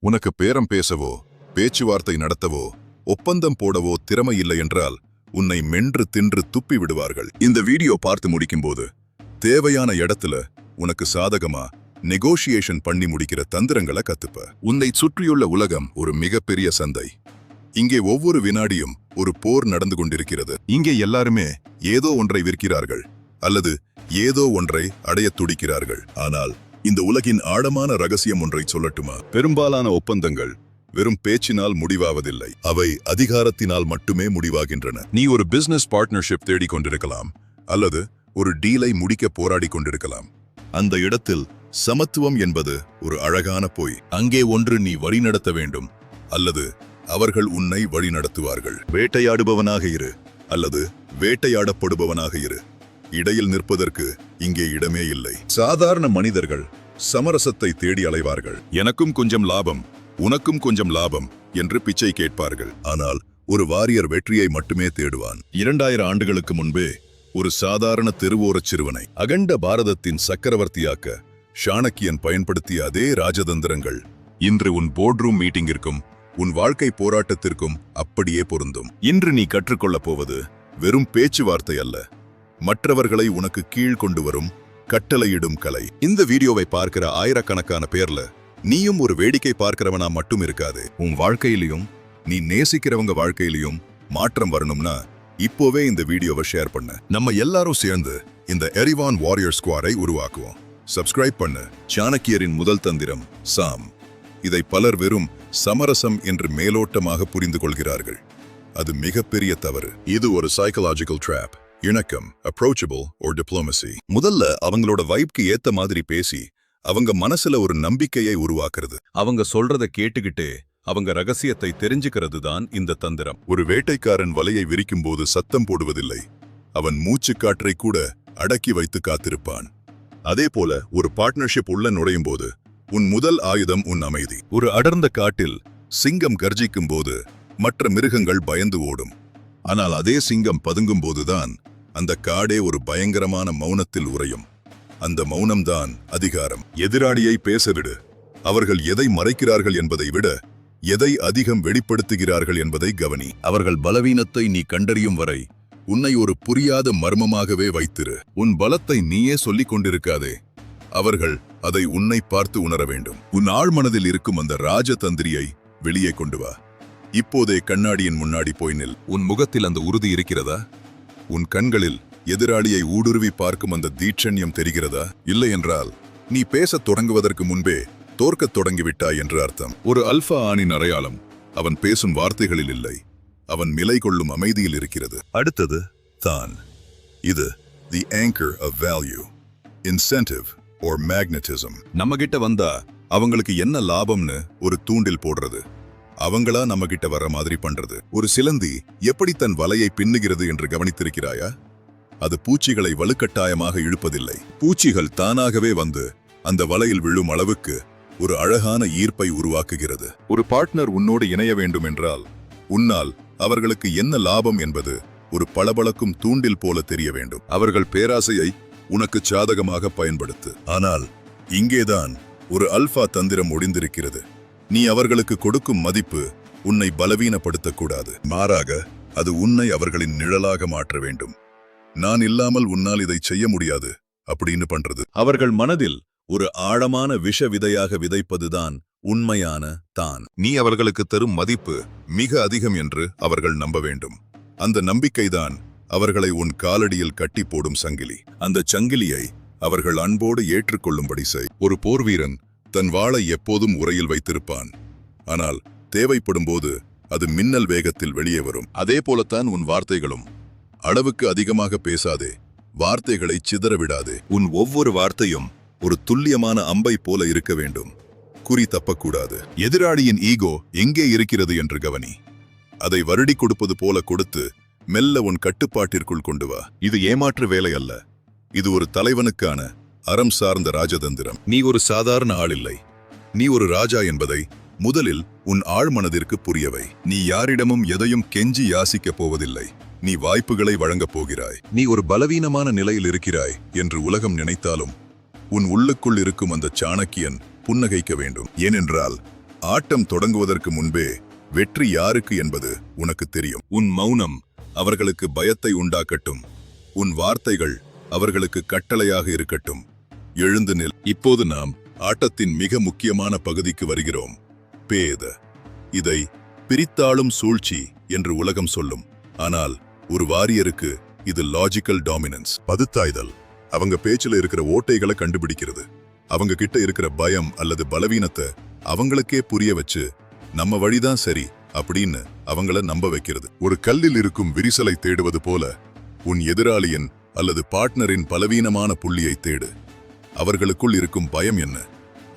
உனக்கு பேரம் பேசவோ பேச்சுவார்த்தை நடத்தவோ ஒப்பந்தம் போடவோ திறமை இல்லை என்றால் உன்னை மென்று தின்று துப்பி விடுவார்கள். இந்த வீடியோ பார்த்து முடிக்கும்போது தேவையான இடத்துல உனக்கு சாதகமா நெகோஷியேஷன் பண்ணி முடிக்கிற தந்திரங்களை கத்துப்ப. உன்னை சுற்றியுள்ள உலகம் ஒரு மிகப்பெரிய சந்தை. இங்கே ஒவ்வொரு வினாடியும் ஒரு போர் நடந்து கொண்டிருக்கிறது. இங்கே எல்லாருமே ஏதோ ஒன்றை விற்கிறார்கள் அல்லது ஏதோ ஒன்றை அடையத் துடிக்கிறார்கள். ஆனால் இந்த உலகின் ஆழமான ரகசியம் ஒன்றை சொல்லட்டுமா? பெரும்பாலான ஒப்பந்தங்கள் வெறும் பேச்சினால் முடிவாவதில்லை, அவை அதிகாரத்தினால் மட்டுமே முடிவாகின்றன. நீ ஒரு பிசினஸ் பார்ட்னர்ஷிப் தேடிக் கொண்டிருக்கலாம் அல்லது ஒரு டீலை முடிக்க போராடி கொண்டிருக்கலாம். அந்த இடத்தில் சமத்துவம் என்பது ஒரு அழகான பொய். அங்கே ஒன்று நீ வழிநடத்த வேண்டும் அல்லது அவர்கள் உன்னை வழிநடத்துவார்கள். வேட்டையாடுபவனாக இரு அல்லது வேட்டையாடப்படுபவனாக இரு. இடையில் நிற்பதற்கு இங்கே இடமே இல்லை. சாதாரண மனிதர்கள் சமரசத்தை தேடி அலைவார்கள். எனக்கும் கொஞ்சம் லாபம், உனக்கும் கொஞ்சம் லாபம் என்று பிச்சை கேட்பார்கள். ஆனால் ஒரு வாரியர் வெற்றியை மட்டுமே தேடுவான். 2000 ஆண்டுகளுக்கு முன்பே ஒரு சாதாரண தெருவோரச் சிறுவனை அகண்ட பாரதத்தின் சக்கரவர்த்தியாக்க சாணக்கியன் பயன்படுத்திய அதே ராஜதந்திரங்கள் இன்று உன் போர்ட்ரூம் மீட்டிங்கிற்கும் உன் வாழ்க்கை போராட்டத்திற்கும் அப்படியே பொருந்தும். இன்று நீ கற்றுக்கொள்ளப் போவது வெறும் பேச்சுவார்த்தை அல்ல, மற்றவர்களை உனக்கு கீழ் கொண்டு வரும் கட்டளையிடும் கலை. இந்த வீடியோவை பார்க்கிற ஆயிரக்கணக்கான பேர்ல நீயும் ஒரு வேடிக்கை பார்க்கிறவனா மட்டும் இருக்காது. உன் வாழ்க்கையிலையும் நீ நேசிக்கிறவங்க வாழ்க்கையிலையும் மாற்றம் வரணும்னா இப்போவே இந்த வீடியோவை ஷேர் பண்ண. நம்ம எல்லாரும் சேர்ந்து இந்த எரிவான் வாரியர் ஸ்குவாடை உருவாக்குவோம். சப்ஸ்கிரைப் பண்ண. சாணக்கியரின் முதல் தந்திரம் சாம். இதை பலர் வெறும் சமரசம் என்று மேலோட்டமாக புரிந்து கொள்கிறார்கள். அது மிகப்பெரிய தவறு. இது ஒரு சைக்கலாஜிக்கல் ட்ராப். இணக்கம், அப்ரோச்சபிள் or diplomacy. முதல்ல அவங்களோட வைப்க்கு ஏத்த மாதிரி பேசி அவங்க மனசுல ஒரு நம்பிக்கையை உருவாக்குறது. அவங்க சொல்றத கேட்டுக்கிட்டே அவங்க ரகசியத்தை தெரிஞ்சுக்கிறது தான் இந்த தந்திரம். ஒரு வேட்டைக்காரன் வலையை விரிக்கும் போது சத்தம் போடுவதில்லை, அவன் மூச்சு காற்றை கூட அடக்கி வைத்து காத்திருப்பான். அதே போல ஒரு பார்ட்னர்ஷிப் உள்ள நுழையும் போது உன் முதல் ஆயுதம் உன் அமைதி. ஒரு அடர்ந்த காட்டில் சிங்கம் கர்ஜிக்கும் போது மற்ற மிருகங்கள் பயந்து ஓடும். ஆனால் அதே சிங்கம் பதுங்கும் போதுதான் அந்த காடே ஒரு பயங்கரமான மௌனத்தில் உறையும். அந்த மௌனம்தான் அதிகாரம். எதிராளியை பேசவிடு. அவர்கள் எதை மறைக்கிறார்கள் என்பதை விட எதை அதிகம் வெளிப்படுத்துகிறார்கள் என்பதை கவனி. அவர்கள் பலவீனத்தை நீ கண்டறியும் வரை உன்னை ஒரு புரியாத மர்மமாகவே வைத்திரு. உன் பலத்தை நீயே சொல்லிக் கொண்டிருக்காதே, அவர்கள் அதை உன்னை பார்த்து உணர வேண்டும். உன் ஆழ்மனதில் இருக்கும் அந்த ராஜதந்திரியை வெளியே கொண்டு வா. இப்போதே கண்ணாடியின் முன்னாடி போய் நில். உன் முகத்தில் அந்த உறுதி இருக்கிறதா? உன் கண்களில் எதிராளியை ஊடுருவி பார்க்கும் அந்த தீட்சண்யம் தெரிகிறதா? இல்லை என்றால் நீ பேசத் தொடங்குவதற்கு முன்பே தோற்கத் தொடங்கிவிட்டாய் என்று அர்த்தம். ஒரு அல்பா ஆணின் அடையாளம் அவன் பேசும் வார்த்தைகளில் இல்லை, அவன் நிலை கொள்ளும் அமைதியில் இருக்கிறது. அடுத்தது தான். இது the anchor of value, incentive or magnetism. நம்ம கிட்ட வந்தா அவங்களுக்கு என்ன லாபம்னு ஒரு தூண்டில் போடுறது, அவங்களா நம்ம கிட்ட வர மாதிரி பண்றது. ஒரு சிலந்தி எப்படி தன் வலையை பின்னுகிறது என்று கவனித்திருக்கிறாயா? அது பூச்சிகளை வலுக்கட்டாயமாக இழுப்பதில்லை. பூச்சிகள் தானாகவே வந்து அந்த வலையில் விழும் அளவுக்கு ஒரு அழகான ஈர்ப்பை உருவாக்குகிறது. ஒரு பார்ட்னர் உன்னோடு இணைய வேண்டும் என்றால் உன்னால் அவர்களுக்கு என்ன லாபம் என்பது ஒரு பளபளக்கும் தூண்டில் போல தெரிய வேண்டும். அவர்கள் பேராசையை உனக்கு சாதகமாக பயன்படுத்து. ஆனால் இங்கேதான் ஒரு அல்பா தந்திரம் ஒளிந்திருக்கிறது. நீ அவர்களுக்கு கொடுக்கும் மதிப்பு உன்னை பலவீனப்படுத்தக்கூடாது. மாறாக அது உன்னை அவர்களின் நிழலாக மாற்ற வேண்டும். நான் இல்லாமல் உன்னால் இதை செய்ய முடியாது அப்படின்னு பண்றது. அவர்கள் மனதில் ஒரு ஆழமான விஷ விதையாக விதைப்பதுதான் உண்மையான தான். நீ அவர்களுக்கு தரும் மதிப்பு மிக அதிகம் என்று அவர்கள் நம்ப வேண்டும். அந்த நம்பிக்கைதான் அவர்களை உன் காலடியில் கட்டி போடும் சங்கிலி. அந்த சங்கிலியை அவர்கள் அன்போடு ஏற்றுக்கொள்ளும்படி செய். ஒரு போர்வீரன் தன் வாளை எப்போதும் உரையில் வைத்திருப்பான், ஆனால் தேவைப்படும் போது அது மின்னல் வேகத்தில் வெளியே வரும். அதே போலத்தான் உன் வார்த்தைகளும். அளவுக்கு அதிகமாக பேசாதே, வார்த்தைகளை சிதறவிடாதே. உன் ஒவ்வொரு வார்த்தையும் ஒரு துல்லியமான அம்பை போல இருக்க வேண்டும். குறி தப்பக்கூடாது. எதிராளியின் ஈகோ எங்கே இருக்கிறது என்று கவனி. அதை வருடி கொடுப்பது போல கொடுத்து மெல்ல உன் கட்டுப்பாட்டிற்குள் கொண்டு வா. இது ஏமாற்று வேலை அல்ல, இது ஒரு தலைவனுக்கான அறம் சார்ந்த ராஜதந்திரம். நீ ஒரு சாதாரண ஆள் இல்லை, நீ ஒரு ராஜா என்பதை முதலில் உன் ஆழ்மனதிற்கு புரியவை. நீ யாரிடமும் எதையும் கெஞ்சி யாசிக்கப் போவதில்லை, நீ வாய்ப்புகளை வழங்கப் போகிறாய். நீ ஒரு பலவீனமான நிலையில் இருக்கிறாய் என்று உலகம் நினைத்தாலும் உன் உள்ளுக்குள் இருக்கும் அந்த சாணக்கியன் புன்னகைக்க வேண்டும். ஏனென்றால் ஆட்டம் தொடங்குவதற்கு முன்பே வெற்றி யாருக்கு என்பது உனக்கு தெரியும். உன் மௌனம் அவர்களுக்கு பயத்தை உண்டாக்கட்டும். உன் வார்த்தைகள் அவர்களுக்கு கட்டளையாக இருக்கட்டும். எழுந்து நில். இப்போது நாம் ஆட்டத்தின் மிக முக்கியமான பகுதிக்கு வருகிறோம். பேத. இதை பிரித்தாளும் சூழ்ச்சி என்று உலகம் சொல்லும். ஆனால் ஒரு வாரியருக்கு இது லாஜிக்கல் டாமினன்ஸ். பதுத்தாய்தல். அவங்க பேச்சில் இருக்கிற ஓட்டைகளை கண்டுபிடிக்கிறது. அவங்க கிட்ட இருக்கிற பயம் அல்லது பலவீனத்தை அவங்களுக்கே புரிய வச்சு நம்ம வழிதான் சரி அப்படின்னு அவங்கள நம்ப வைக்கிறது. ஒரு கல்லில் இருக்கும் விரிசலை தேடுவது போல உன் எதிராளியின் அல்லது பார்ட்னரின் பலவீனமான புள்ளியை தேடு. அவர்களுக்குள் இருக்கும் பயம் என்ன?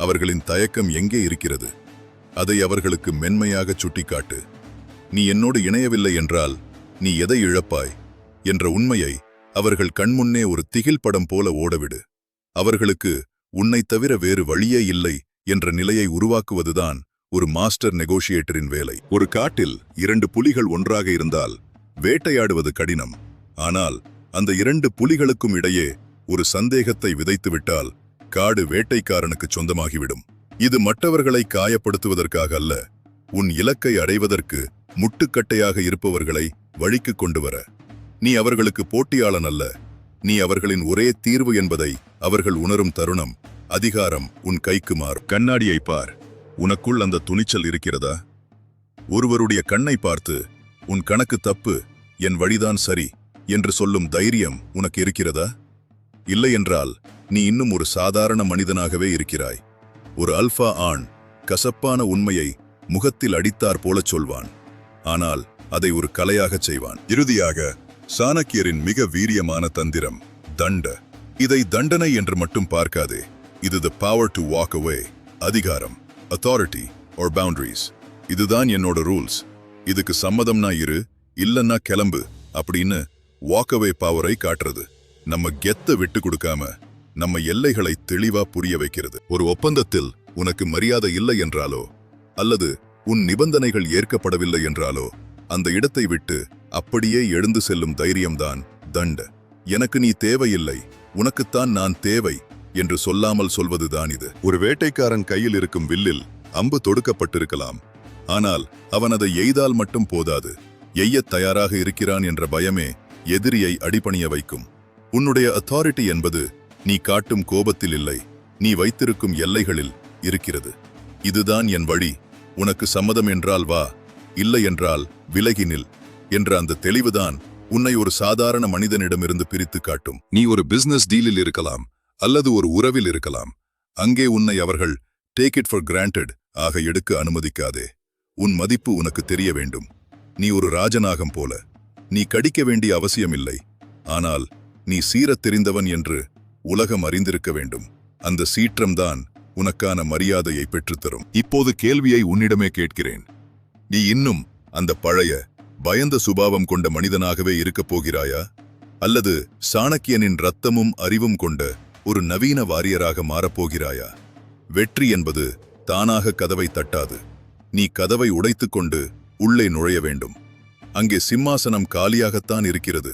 அவர்களின் தயக்கம் எங்கே இருக்கிறது? அதை அவர்களுக்கு மென்மையாக சுட்டிக்காட்டு. நீ என்னோடு இணையவில்லை என்றால் நீ எதை இழப்பாய் என்ற உண்மையை அவர்கள் கண்முன்னே ஒரு திகில் படம் போல ஓடவிடு. அவர்களுக்கு உன்னை தவிர வேறு வழியே இல்லை என்ற நிலையை உருவாக்குவதுதான் ஒரு மாஸ்டர் நெகோஷியேட்டரின் வேலை. ஒரு காட்டில் 2 புலிகள் ஒன்றாக இருந்தால் வேட்டையாடுவது கடினம். ஆனால் அந்த 2 புலிகளுக்கும் இடையே ஒரு சந்தேகத்தை விதைத்துவிட்டால் காடு வேட்டைக்காரனுக்கு சொந்தமாகிவிடும். இது மற்றவர்களை காயப்படுத்துவதற்காக அல்ல, உன் இலக்கை அடைவதற்கு முட்டுக்கட்டையாக இருப்பவர்களை வழிக்கு கொண்டு வர. நீ அவர்களுக்கு போட்டியாளன் அல்ல, நீ அவர்களின் ஒரே தீர்வு என்பதை அவர்கள் உணரும் தருணம் அதிகாரம் உன் கைக்கு மாறும். கண்ணாடியை பார். உனக்குள் அந்த துணிச்சல் இருக்கிறதா? ஒருவருடைய கண்ணை பார்த்து உன் கணக்கு தப்பு, என் வழிதான் சரி என்று சொல்லும் தைரியம் உனக்கு இருக்கிறதா? இல்லை என்றால் நீ இன்னும் ஒரு சாதாரண மனிதனாகவே இருக்கிறாய். ஒரு அல்பா ஆண் கசப்பான உண்மையை முகத்தில் அடித்தார் போலச் சொல்வான். ஆனால் அதை ஒரு கலையாகச் செய்வான். இறுதியாக சாணக்கியரின் மிக வீரியமான தந்திரம் தண்ட. இதை தண்டனை என்று மட்டும் பார்க்காதே. இது the power to walk away. அதிகாரம், authority or boundaries. இதுதான் என்னோட ரூல்ஸ். இதுக்கு சம்மதம்னா இரு, இல்லன்னா கிளம்பு அப்படின்னு walk away பவரை காட்டுறது. நம்ம கெத்த விட்டு கொடுக்காம நம்ம எல்லைகளை தெளிவா புரிய வைக்கிறது. ஒரு ஒப்பந்தத்தில் உனக்கு மரியாதை இல்லை என்றாலோ அல்லது உன் நிபந்தனைகள் ஏற்கப்படவில்லை என்றாலோ அந்த இடத்தை விட்டு அப்படியே எழுந்து செல்லும் தைரியம்தான் தண்ட. எனக்கு நீ தேவையில்லை, உனக்குத்தான் நான் தேவை என்று சொல்லாமல் சொல்வதுதான் இது. ஒரு வேட்டைக்காரன் கையில் இருக்கும் வில்லில் அம்பு தொடுக்கப்பட்டிருக்கலாம். ஆனால் அவன் அதை எய்தால் மட்டும் போதாது, எய்யத் தயாராக இருக்கிறான் என்ற பயமே எதிரியை அடிபணிய வைக்கும். உன்னுடைய அத்தாரிட்டி என்பது நீ காட்டும் கோபத்தில் இல்லை, நீ வைத்திருக்கும் எல்லைகளில் இருக்கிறது. இதுதான் என் வழி, உனக்கு சம்மதம் என்றால் வா, இல்லை என்றால் விலகினில் என்ற அந்த தெளிவுதான் உன்னை ஒரு சாதாரண மனிதனிடமிருந்து பிரித்து காட்டும். நீ ஒரு பிசினஸ் டீலில் இருக்கலாம் அல்லது ஒரு உறவில் இருக்கலாம். அங்கே உன்னை அவர்கள் டேக் இட் ஃபார் கிராண்டட் ஆக எடுக்க அனுமதிக்காதே. உன் மதிப்பு உனக்கு தெரிய வேண்டும். நீ ஒரு ராஜநாகம் போல. நீ கடிக்க வேண்டிய அவசியமில்லை. ஆனால் நீ சீரத் தெரிந்தவன் என்று உலகம் அறிந்திருக்க வேண்டும். அந்த சீற்றம்தான் உனக்கான மரியாதையை பெற்றுத்தரும். இப்போது கேள்வியை உன்னிடமே கேட்கிறேன். நீ இன்னும் அந்த பழைய பயந்த சுபாவம் கொண்ட மனிதனாகவே இருக்கப் போகிறாயா? அல்லது சாணக்கியனின் இரத்தமும் அறிவும் கொண்ட ஒரு நவீன வாரியராக மாறப்போகிறாயா? வெற்றி என்பது தானாக கதவை தட்டாது. நீ கதவை உடைத்துக்கொண்டு உள்ளே நுழைய வேண்டும். அங்கே சிம்மாசனம் காலியாகத்தான் இருக்கிறது.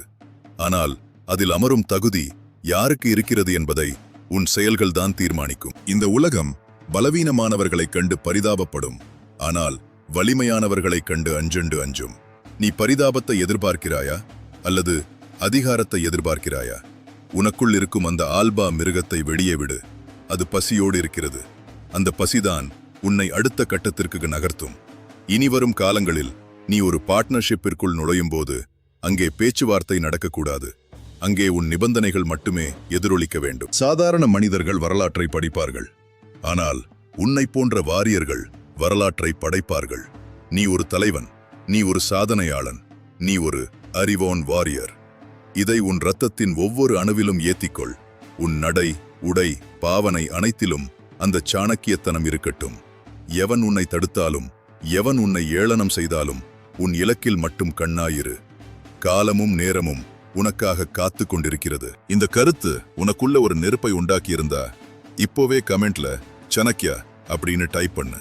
ஆனால் அதில் அமரும் தகுதி யாருக்கு இருக்கிறது என்பதை உன் செயல்கள்தான் தீர்மானிக்கும். இந்த உலகம் பலவீனமானவர்களைக் கண்டு பரிதாபப்படும். ஆனால் வலிமையானவர்களைக் கண்டு அஞ்சும். நீ பரிதாபத்தை எதிர்பார்க்கிறாயா அல்லது அதிகாரத்தை எதிர்பார்க்கிறாயா? உனக்குள் இருக்கும் அந்த ஆல்பா மிருகத்தை வெளியே விடு. அது பசியோடு இருக்கிறது. அந்த பசிதான் உன்னை அடுத்த கட்டத்திற்கு நகர்த்தும். இனிவரும் காலங்களில் நீ ஒரு பார்ட்னர்ஷிப்பிற்குள் நுழையும் போது அங்கே பேச்சுவார்த்தை நடக்கக்கூடாது. அங்கே உன் நிபந்தனைகள் மட்டுமே எதிரொலிக்க வேண்டும். சாதாரண மனிதர்கள் வரலாற்றை படிப்பார்கள். ஆனால் உன்னை போன்ற வாரியர்கள் வரலாற்றை படைப்பார்கள். நீ ஒரு தலைவன், நீ ஒரு சாதனையாளன், நீ ஒரு அறிவோன் வாரியர். இதை உன் இரத்தத்தின் ஒவ்வொரு அணுவிலும் ஏத்திக்கொள். உன் நடை, உடை, பாவனை அனைத்திலும் அந்த சாணக்கியத்தனம் இருக்கட்டும். எவன் உன்னை தடுத்தாலும், எவன் உன்னை ஏளனம் செய்தாலும் உன் இலக்கில் மட்டும் கண்ணாயிரு. காலமும் நேரமும் உனக்காக காத்து கொண்டிருக்கிறது. இந்த கருத்து உனக்குள்ள ஒரு நெருப்பை உண்டாக்கியிருந்தா இப்போவே கமெண்ட்ல சாணக்கியா அப்படின்னு டைப் பண்ணு.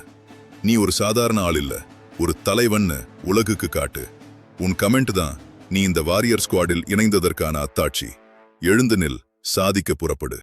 நீ ஒரு சாதாரண ஆள் இல்ல, ஒரு தலைவன்னு உலகுக்கு காட்டு. உன் கமெண்ட் தான் நீ இந்த வாரியர் ஸ்குவாடில் இணைந்ததற்கான அத்தாட்சி. எழுந்து நில், சாதிக்க புறப்படு.